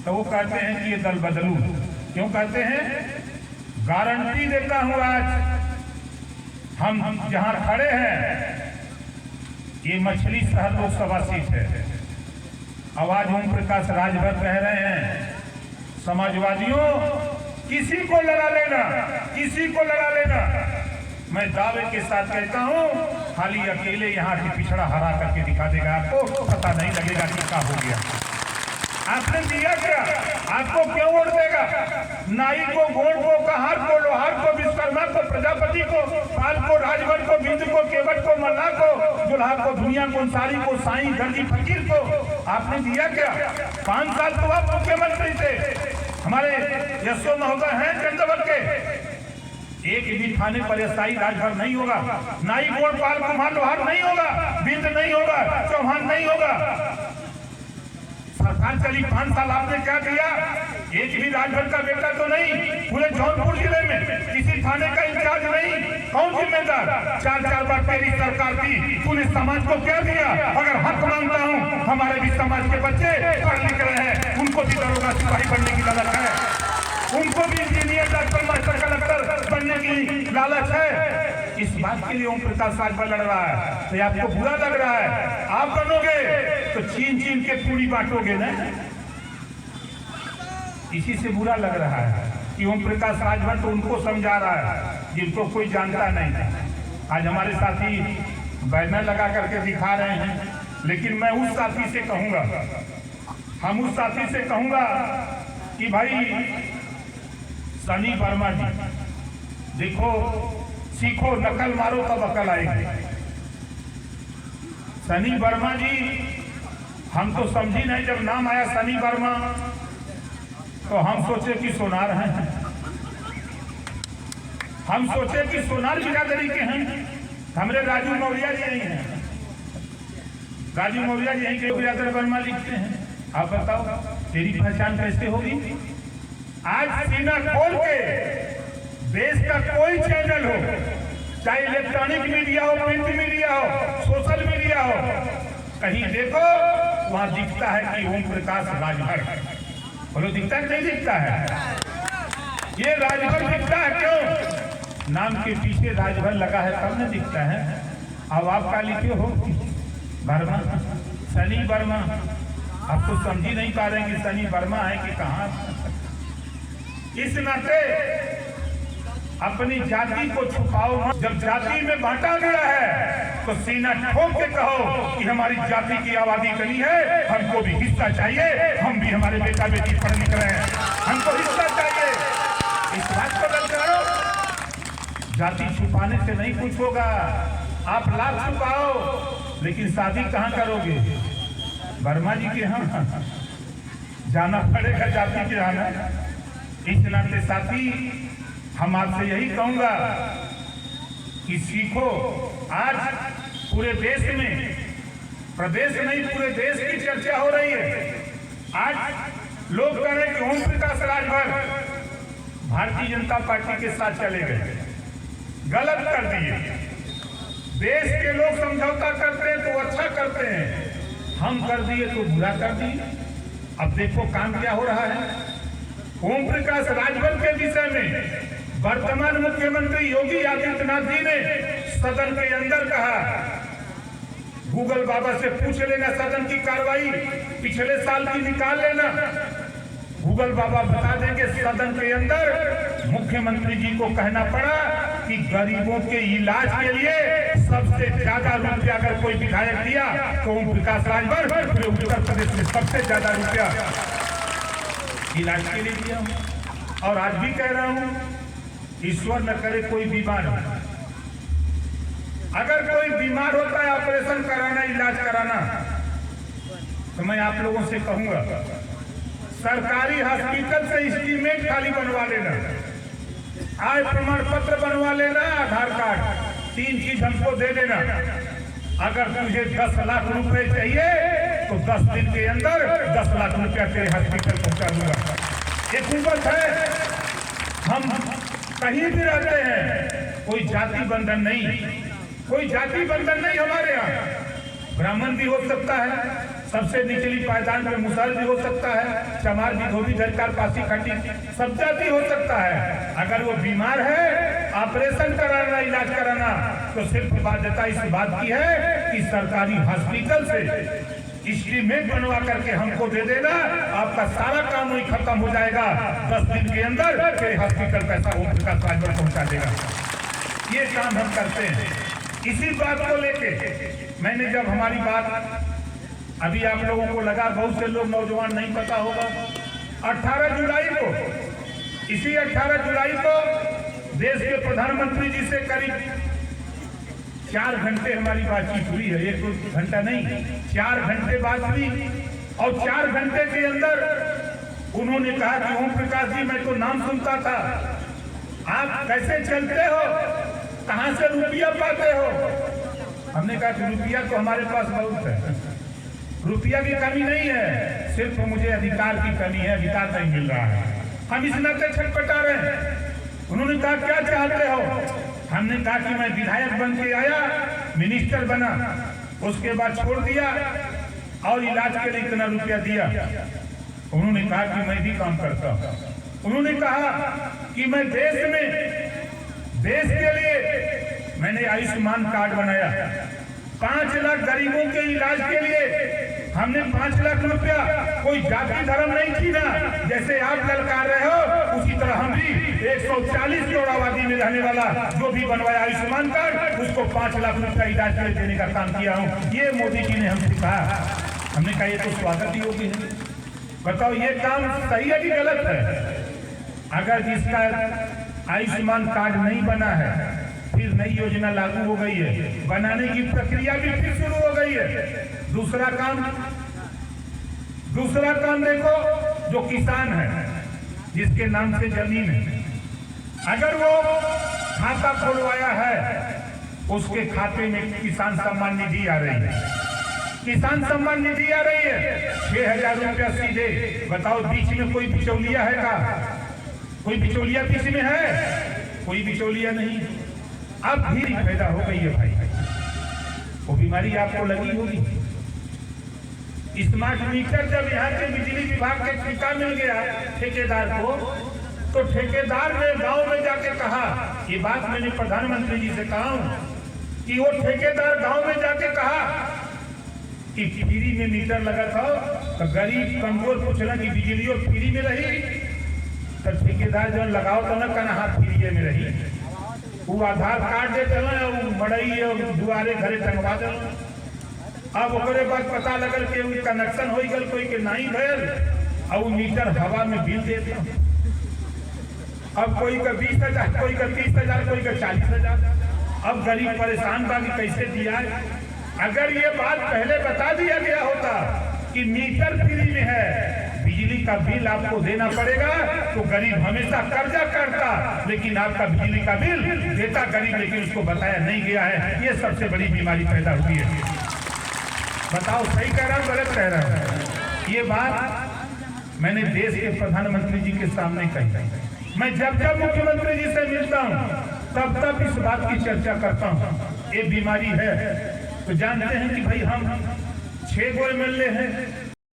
तो वो कहते हैं कि ये दल बदलू। क्यों कहते हैं? गारंटी देता हूं आज हम जहां खड़े हैं, ये मछली शहर लोकसभा सीट है। आवाज ओम प्रकाश राजभर कह रहे हैं, समाजवादियों किसी को लड़ा लेना, किसी को लड़ा लेना। मैं दावे के साथ कहता हूं, खाली अकेले यहाँ के पिछड़ा हरा करके दिखा देगा, आपको पता नहीं लगेगा कि क्या हो गया। आपने दिया क्या? आपको क्यों वोट देगा? नाई को, गोड़ को, कहार को, लोहार को, विश्वकर्मा को, प्रजापति को, पाल को, राजभर को, बिंद को, केवट को, मल्ला को, दुल्हा को, दुनिया को, अंसारी को, साईं, दर्जी, फकीर को आपने दिया क्या? 5 साल तो आप मुख्यमंत्री थे। हमारे यशो महोदय हैं चंद्रवत के, एक भी थाने पर एसआई राजभर नहीं होगा, नाई, गोड़, पाल, कुम्हार, लोहार नहीं होगा, बिंद नहीं होगा, चौहान नहीं होगा। सरकार चली 5 साल, आपने क्या किया? एक भी राजभर का बेटा तो नहीं, पूरे जौनपुर जिले में किसी थाने का इंचार्ज नहीं। कौन जिम्मेदार? 4 बार तेरी सरकार थी, तूने समाज को क्या दिया? अगर हक मांगता हूँ, हमारे भी समाज के बच्चे पढ़ लिख रहे हैं, उनको भी दरोगा सिपाही बनने की लालच है, उनको भी इंजीनियर, डॉक्टर, मास्टर, कलेक्टर बनने की लालच है। इस बात के लिए ओम प्रकाश राजभर लड़ रहा है। तो आपको बुरा लग रहा है? आप बनोगे तो छीन छीन के पूरी बांटोगे ना। इसी से बुरा लग रहा है कि ओम प्रकाश राजभर तो उनको समझा रहा है जिनको कोई जानता नहीं। आज हमारे साथी बैनर लगा करके दिखा रहे हैं, लेकिन मैं उस साथी से कहूंगा, हम उस साथी से कहूंगा कि भाई सनी वर्मा जी, देखो, सीखो, नकल मारो तब अकल आएगी। सनी वर्मा जी, हम तो समझी नहीं, जब नाम आया सनी वर्मा तो हम सोचे कि सोनार हैं, हम सोचे कि सोनार बिरादरी के हैं। हमारे राजू मौर्य जी यही हैं, राजू मौर्य जी यही के बिरादर वर्मा लिखते हैं। आप बताओ तेरी पहचान कैसे होगी? आज सीना खोल के देश का कोई चैनल हो, चाहे इलेक्ट्रॉनिक मीडिया हो, प्रिंट मीडिया हो, सोशल मीडिया हो, कहीं देखो वहां दिखता है कि ओम प्रकाश राजभर। बोलो, दिखता है कि नहीं दिखता है? ये राजभर दिखता है क्यों? नाम के पीछे राजभर लगा है, तब न दिखता है। अब आप क्या लिखे हो? वर्मा, सनी वर्मा। आप तो समझ ही नहीं पा रहे कि सनी वर्मा है कि कहाँ। इस नाते अपनी जाति को छुपाओ मत। जब जाति में बांटा गया है तो सीना ठोक के कहो कि हमारी जाति की आबादी इतनी है, हमको भी हिस्सा चाहिए, हम भी हमारे बेटा बेटी पढ़ लिख रहे हैं, हमको हिस्सा चाहिए। इस बात को बंद करो। जाति छुपाने से नहीं कुछ होगा। आप लाख छुपाओ, लेकिन शादी कहाँ करोगे? वर्मा जी के यहाँ जाना पड़ेगा, जाति के आना। इस नाते साथी, हम आपसे यही कहूंगा कि सीखो। आज पूरे देश में, प्रदेश नहीं पूरे देश की चर्चा हो रही है। आज लोग कह रहे हैं कि ओम प्रकाश राजभर भारतीय जनता पार्टी के साथ चले गए, गलत कर दिए। देश के लोग समझौता करते हैं तो अच्छा करते हैं, हम कर दिए तो बुरा कर दिए। अब देखो काम क्या हो रहा है। ओम प्रकाश राजभर के विषय में वर्तमान मुख्यमंत्री योगी आदित्यनाथ जी ने सदन के अंदर कहा, गूगल बाबा से पूछ लेना सदन की कार्रवाई पिछले साल की निकाल लेना, गूगल बाबा बता देंगे। सदन के अंदर मुख्यमंत्री जी को कहना पड़ा कि गरीबों के इलाज के लिए सबसे ज्यादा रुपया अगर कोई विधायक दिया तो ओम प्रकाश राजभर पूरे उत्तर प्रदेश में सबसे ज्यादा रुपया इलाज के लिए दिया। और आज भी कह रहा हूं, ईश्वर न करे कोई बीमार हो, अगर कोई बीमार होता है ऑपरेशन कराना, इलाज कराना, तो मैं आप लोगों से कहूंगा सरकारी हॉस्पिटल से एस्टीमेट खाली बनवा लेना, आय प्रमाण पत्र बनवा लेना, आधार कार्ड, 3 चीज हमको दे देना। अगर तुझे 10 लाख रुपए चाहिए तो 10 दिन के अंदर 10 लाख रुपया तेरे हॉस्पिटल पहुंचा दूंगा। ये कुवत है। हम कहीं भी रहते हैं, कोई जाति बंधन नहीं, कोई जाति बंधन नहीं। हमारे यहाँ ब्राह्मण भी हो सकता है, सबसे निचली पायदान पे मुसहर भी हो सकता है, चमार भी, धोबी, धरकार, पासी, खट्टी, सब जाति हो सकता है। अगर वो बीमार है, ऑपरेशन कराना, इलाज कराना, तो सिर्फ बाध्यता इस बात की है कि सरकारी हॉस्पिटल से एस्टीमेट बनवा करके हमको दे देना, आपका सारा काम वही खत्म हो जाएगा। 10 दिन के अंदर फिर हॉस्पिटल पैसा ओम प्रकाश राजभर पहुंचा देगा। ये काम हम करते हैं। इसी बात को लेके मैंने जब हमारी बात, अभी आप लोगों को लगा, बहुत से लोग नौजवान नहीं पता होगा, 18 जुलाई को, इसी 18 जुलाई को देश के प्रधानमंत्री जी से करीब 4 घंटे हमारी बातचीत हुई है। 1 घंटा नहीं, 4 घंटे बात हुई। और 4 घंटे के अंदर उन्होंने कहा कि ओम प्रकाश जी, मैं तो नाम सुनता था, आप कैसे चलते हो, कहां से रुपया पाते हो? हमने कहा कि रुपया तो हमारे पास बहुत है, रुपया की कमी नहीं है, सिर्फ मुझे अधिकार की कमी है, अधिकार नहीं मिल रहा है, हम इस नाते छटपटा रहे हैं। उन्होंने कहा क्या चाहते हो? हमने कहा कि मैं विधायक बन के आया, मिनिस्टर बना, उसके बाद छोड़ दिया और इलाज के लिए इतना रुपया दिया। उन्होंने कहा कि मैं भी काम करता हूं। उन्होंने कहा कि मैं देश के लिए मैंने आयुष्मान कार्ड बनाया, 5 लाख गरीबों के इलाज के लिए हमने 5 लाख रुपया, कोई जाति धर्म नहीं थी ना, जैसे आप ललकार रहे हो उसी तरह हम भी 140 करोड़ आबादी में रहने वाला जो भी बनवाया आयुष्मान कार्ड, उसको 5 लाख रुपया इलाज के लिए देने का काम किया हूँ। ये मोदी जी ने हमसे कहा। हमने कहा ये तो स्वागत योग्य है, बताओ ये काम सही है कि गलत है? अगर जिसका आयुष्मान कार्ड नहीं बना है, फिर नई योजना लागू हो गई है, बनाने की प्रक्रिया भी फिर शुरू हो गई है। दूसरा काम देखो, जो किसान है, जिसके नाम से जमीन है, अगर वो खाता खुलवाया है, उसके खाते में किसान सम्मान निधि आ रही है, किसान सम्मान निधि आ रही है 6,000 रुपया सीधे। बताओ बीच में कोई बिचौलिया है का? कोई बिचौलिया बीच में है? कोई बिचौलिया नहीं। अब भी पैदा हो गई है भाई, वो बीमारी आपको लगी होगी। स्मार्ट मीटर जब यहाँ के बिजली विभाग के ठेका मिल गया ठेकेदार को, तो ठेकेदार ने गांव में जाके कहा, ये बात मैंने प्रधानमंत्री जी से कहा कि वो ठेकेदार गांव में जाके कहा कि फ्री में मीटर लगा था, तो गरीब कमजोर पूछना कि बिजली और फ्री में रही, तो ठेकेदार जो लगाओ तो न कहना हाँ फ्री में रही, वो आधार कार्ड दे देना, वो मड़ई और दुआरे घरे टंगवा देना। अब ओकरे बाद पता लगल के कनेक्शन हो गल, कोई के नहीं भयल, और मीटर हवा में बिल देता। अब कोई का 20,000, कोई का 30,000, कोई का 40,000। अब गरीब परेशान बा कि कैसे दिया। अगर ये बात पहले बता दिया गया होता कि मीटर फ्री में है, बिजली का बिल आपको देना पड़ेगा, तो गरीब हमेशा कर्जा करता, लेकिन आपका बिजली का बिल देता गरीब, लेकिन उसको बताया नहीं गया है। ये सबसे बड़ी बीमारी पैदा हुई है। बताओ सही कह रहा हूं गलत कह रहा हूं? ये बात मैंने देश के प्रधानमंत्री जी के सामने कही। मैं जब मुख्यमंत्री जी से मिलता हूं तब इस बात की चर्चा करता हूं। ये बीमारी है तो जानते हैं कि भाई हम 6 गो MLA हैं,